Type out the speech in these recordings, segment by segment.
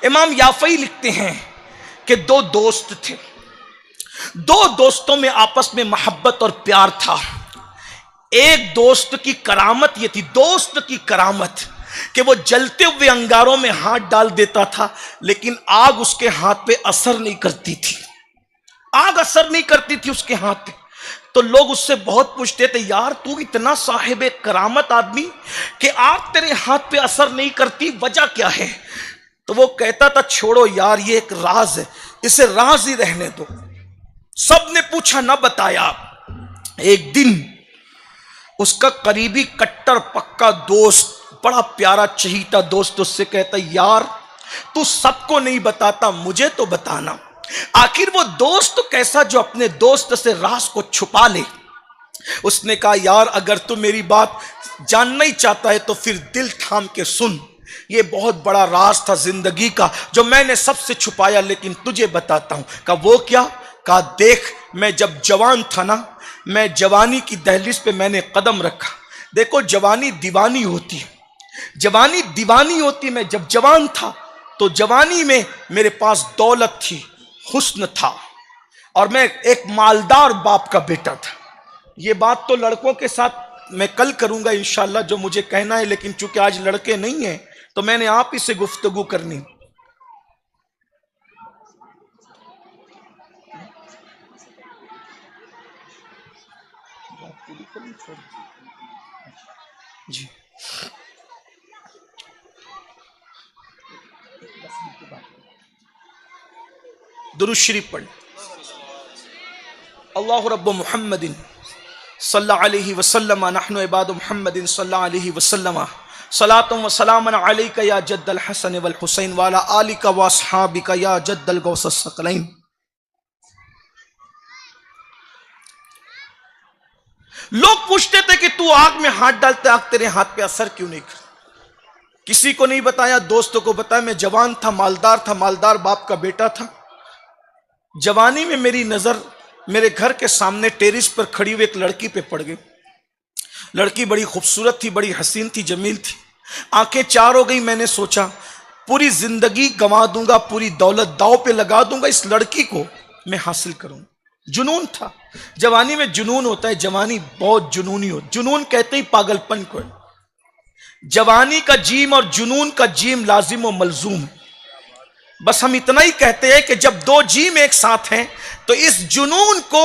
इमाम याफई लिखते हैं कि दो दोस्त थे, दो दोस्तों में आपस में मोहब्बत और प्यार था। एक दोस्त की करामत यह थी, दोस्त की करामत, कि वो जलते हुए अंगारों में हाथ डाल देता था, लेकिन आग उसके हाथ पे असर नहीं करती थी, आग असर नहीं करती थी उसके हाथ पे। तो लोग उससे बहुत पूछते थे, यार तू इतना साहिब करामत आदमी कि आग तेरे हाथ पे असर नहीं करती, वजह क्या है? तो वो कहता था, छोड़ो यार, ये एक राज है, इसे राज ही रहने दो। सबने पूछा, ना बताया। एक दिन उसका करीबी कट्टर पक्का दोस्त, बड़ा प्यारा चहीता दोस्त उससे कहता, यार तू सबको नहीं बताता, मुझे तो बताना। आखिर वो दोस्त कैसा जो अपने दोस्त से राज को छुपा ले। उसने कहा, यार अगर तू मेरी बात जानना ही चाहता है तो फिर दिल थाम के सुन, ये बहुत बड़ा राज था जिंदगी का जो मैंने सबसे छुपाया, लेकिन तुझे बताता हूं। कहा, वो क्या? कहा, देख मैं जब जवान था ना, मैं जवानी की दहलीज पे मैंने कदम रखा। देखो जवानी दीवानी होती है, जवानी दीवानी होती। मैं जब जवान था तो जवानी में मेरे पास दौलत थी, हुस्न था, और मैं एक मालदार बाप का बेटा था। ये बात तो लड़कों के साथ मैं कल करूंगा इंशाल्लाह, जो मुझे कहना है, लेकिन चूंकि आज लड़के नहीं हैं तो मैंने आप ही से गुफ्तगू करनी। जी दुरूद शरीफ पढ़। अल्लाह रब्बु मुहम्मदिन सल्लल्लाहु अलैहि वसल्लम नहनु इबादु मुहम्मदिन सल्लल्लाहु अलैहि वसल्लम सलातुम व सलामुन अलैका या जद्दल हसन वल हुसैन व अला आलिका व अस्हाबिका या जद्दल गौसस सकलैन। लोग पूछते थे कि तू आग में हाथ डालते, आग तेरे हाथ पे असर क्यों नहीं करती? किसी को नहीं बताया, दोस्तों को बताया। मैं जवान था, मालदार था, मालदार बाप का बेटा था। जवानी में मेरी नजर मेरे घर के सामने टेरिस पर खड़ी हुई एक लड़की पे पड़ गई। लड़की बड़ी खूबसूरत थी, बड़ी हसीन थी, जमील थी, आंखें चार हो गई। मैंने सोचा पूरी जिंदगी गंवा दूंगा, पूरी दौलत दाव पे लगा दूंगा, इस लड़की को मैं हासिल करूंगा। जुनून था, जवानी में जुनून होता है, जवानी बहुत जुनूनी हो। जुनून कहते ही पागलपन को। जवानी का जीम और जुनून का जीम लाजिम और मलजूम। बस हम इतना ही कहते हैं कि जब दो जीम एक साथ हैं तो इस जुनून को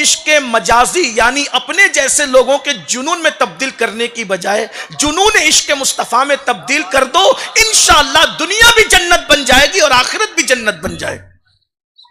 इश्क मजाजी यानी अपने जैसे लोगों के जुनून में तब्दील करने की बजाय जुनून इश्क मुस्तफ़ा में तब्दील कर दो। इंशाअल्लाह दुनिया भी जन्नत बन जाएगी और आखिरत भी जन्नत बन जाएगी।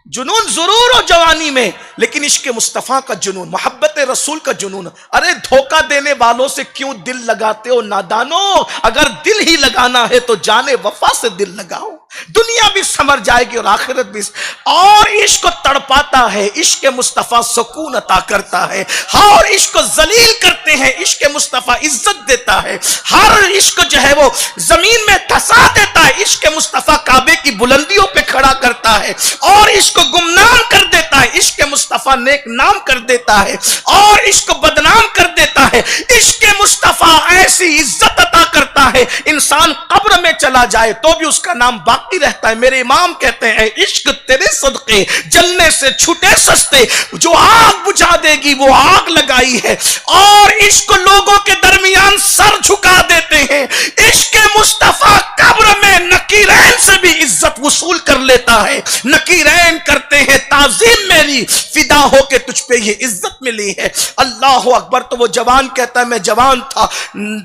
जुनून जरूर हो जवानी में, लेकिन इश्क मुस्तफ़ा का जुनून, मोहब्बत रसूल का जुनून। अरे धोखा देने वालों से क्यों दिल लगाते हो नादानो? अगर दिल ही लगाना है तो जाने वफा से दिल लगाओ, दुनिया भी समझ जाएगी और आखिरत भी। और इश्क को तड़पाता है, इश्क मुस्तफ़ा सुकून अता करता है। और इश्क को जलील करते हैं, इश्क मुस्तफ़ा इज्जत देता है। हर इश्क जो है वो जमीन में धसा देता है, इश्क मुस्तफ़ा काबे की बुलंदियों पे खड़ा करता है। और इश्क को गुमनाम कर देता है, इश्क मुस्तफ़ा नेक नाम कर देता है। और इश्क बदनाम कर देता है, इश्क मुस्तफ़ा ऐसी इज्जत अता करता है, इंसान कब्र में चला जाए तो भी उसका नाम बाकी रहता है। मेरे इमाम कहते हैं, इश्क तेरे सदके जलने से छूटे सस्ते, जो आग बुझा देगी वो आग लगाई है। और इश्क लोगों के दरमियान सर झुका देते हैं। इश्क मुस्तफ़ा कब्र में नकीरैन से भी इज्जत वसूल कर लेता है। नकीरैन कहते हैं, ताज़ीम मेरी फिदा हो के तुझ पे ये इज्जत मिली है। अल्लाह अकबर। तो वो जवान कहता है, मैं जवान था,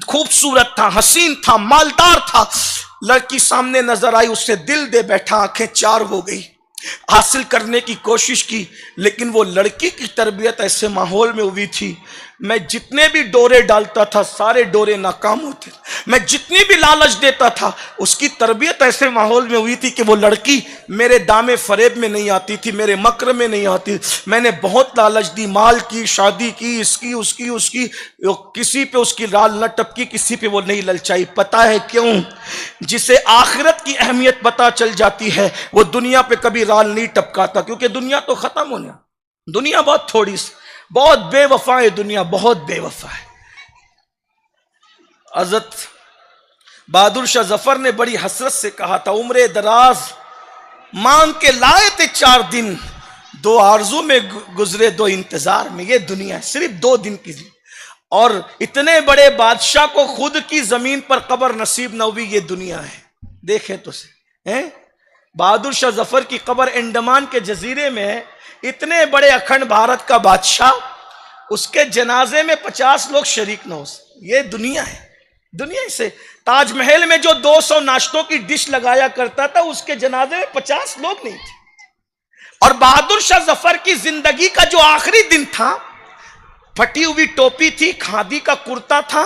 खूबसूरत था, हसीन था, मालदार था। लड़की सामने नजर आई, उससे दिल दे बैठा, आंखें चार हो गई। हासिल करने की कोशिश की, लेकिन वो लड़की की तरबियत ऐसे माहौल में हुई थी, मैं जितने भी डोरे डालता था सारे डोरे नाकाम होते। मैं जितनी भी लालच देता था, उसकी तरबियत ऐसे माहौल में हुई थी कि वो लड़की मेरे दामे फरेब में नहीं आती थी, मेरे मक्र में नहीं आती। मैंने बहुत लालच दी, माल की, शादी की, इसकी उसकी उसकी, किसी पे उसकी राल न टपकी, किसी पे वो नहीं ललचाई। पता है क्यों? जिसे आखिरत की अहमियत पता चल जाती है वो दुनिया पे कभी राल नहीं टपकाता, क्योंकि दुनिया तो खत्म होने, दुनिया बहुत थोड़ी सी, बहुत बेवफा है दुनिया, बहुत बेवफा है। हज़रत बहादुर शाह जफर ने बड़ी हसरत से कहा था, उम्र दराज मांग के लाए थे 4 दिन, 2 आरजू में गुजरे 2 इंतजार में। ये दुनिया है, सिर्फ 2 दिन की। और इतने बड़े बादशाह को खुद की जमीन पर कब्र नसीब न हुई, ये दुनिया है। देखें तो से हैं, बहादुर शाह जफर की कब्र अंडमान के जजीरे में है। इतने बड़े अखंड भारत का बादशाह, उसके जनाजे में 50 लोग शरीक न हो। ये दुनिया है, दुनिया से। ताजमहल में जो 200 नाश्तों की डिश लगाया करता था, उसके जनाजे में 50 लोग नहीं थे। और बहादुर शाह जफर की जिंदगी का जो आखिरी दिन था, फटी हुई टोपी थी, खादी का कुर्ता था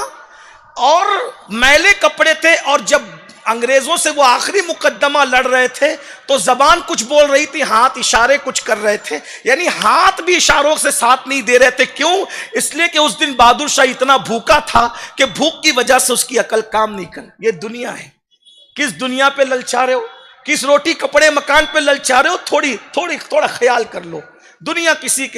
और मैले कपड़े थे। और जब अंग्रेजों से वो आखिरी मुकद्दमा लड़ रहे थे तो जबान कुछ बोल रही थी, हाथ इशारे कुछ कर रहे थे, यानी हाथ भी इशारों से साथ नहीं दे रहे थे। क्यों? इसलिए कि उस दिन बहादुर शाह इतना भूखा था कि भूख की वजह से उसकी अकल काम नहीं कर। ये दुनिया है। किस दुनिया पे ललचा रहे हो? किस रोटी कपड़े मकान पे ललचा रहे हो? थोड़ा ख्याल कर लो। दुनिया किसी के